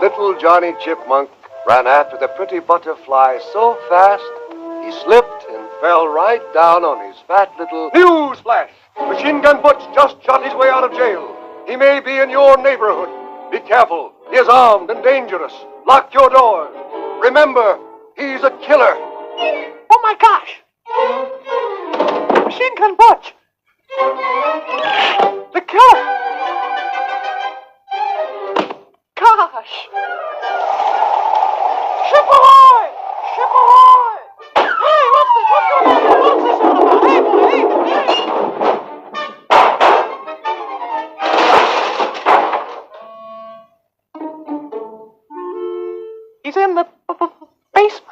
Little Johnny Chipmunk ran after the pretty butterfly so fast, he slipped and fell right down on his fat little... Newsflash! Machine Gun Butch just shot his way out of jail. He may be in your neighborhood. Be careful. He is armed and dangerous. Lock your doors. Remember, he's a killer. Oh, my gosh! Machine Gun Butch! The killer! Gosh! Ship ahoy! Ship ahoy! Hey, what's this? What's going on? What's this all about? Hey, boy, hey, hey! He's in the basement.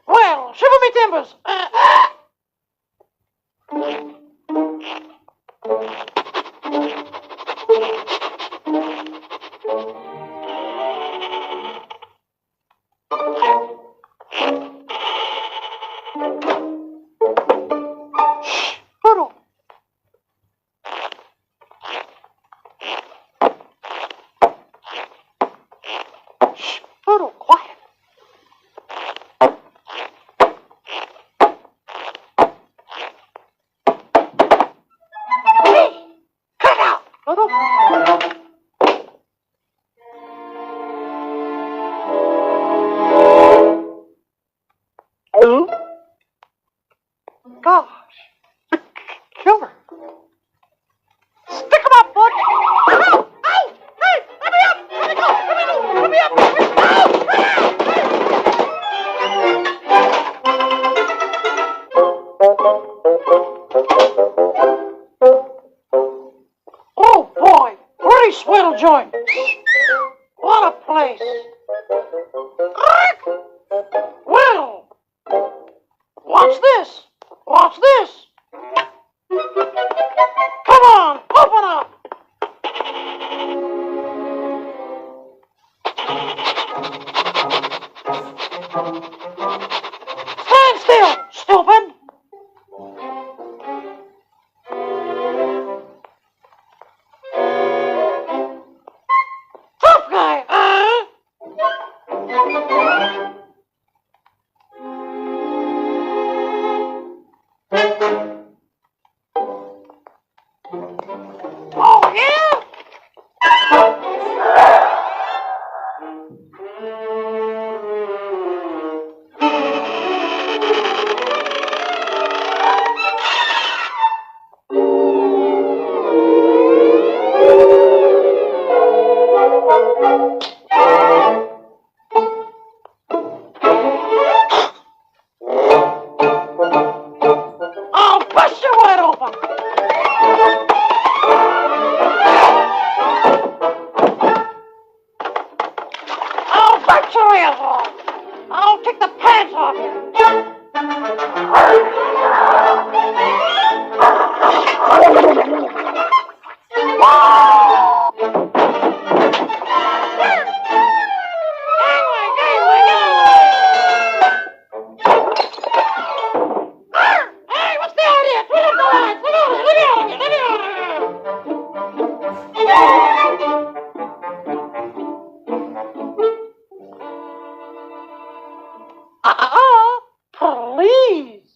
Well, shiver me timbers. Quiet. Hey, cut it out. Gosh, the killer. Stick him up, bud. Ow! Ow! Hey, let me up! Let me go! Let me up! Oh boy, pretty swell joint. What a place. Well, what's this? What's this? Come on, open up. Stand still, stupid. Tough guy, huh? Oh, yeah? I'll bust you wide open. I'll bite your ears off. I'll take the pants off you. Hey, what's the idea? Turn up the lights. Let me out of here. Please.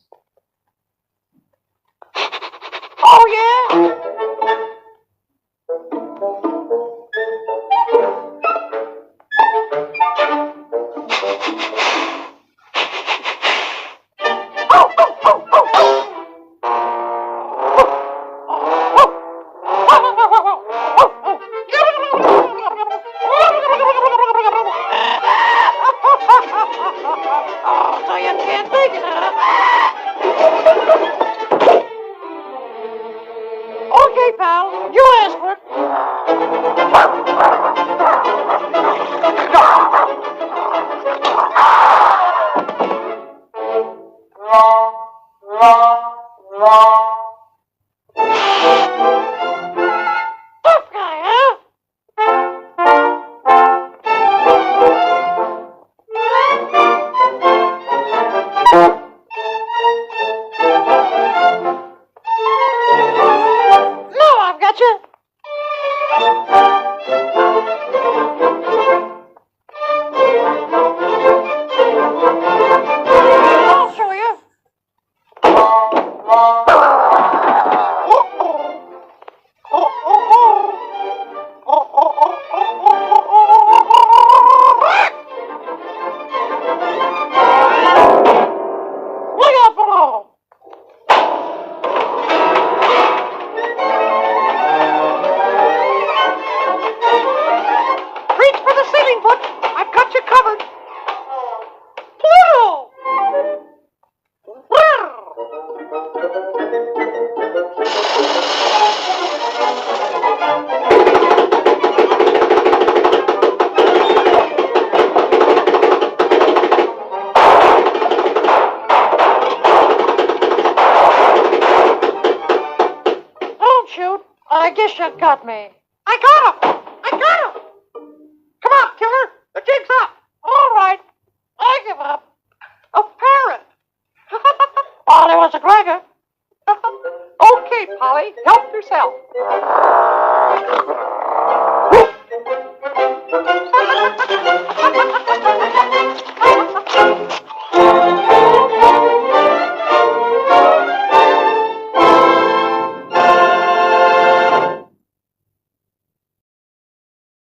Oh, yeah? Oh, so you can't take it, huh? Okay, pal, you asked for it. Tough guy, huh? home. Reach for the ceiling, Butch. I've got you covered. Pluto! Don't shoot. I guess you got me. I got him! I got him! Come on, killer. The jig's up. All right. I give up. A parrot. Oh, there was a Gregor. Okay, Polly, help yourself.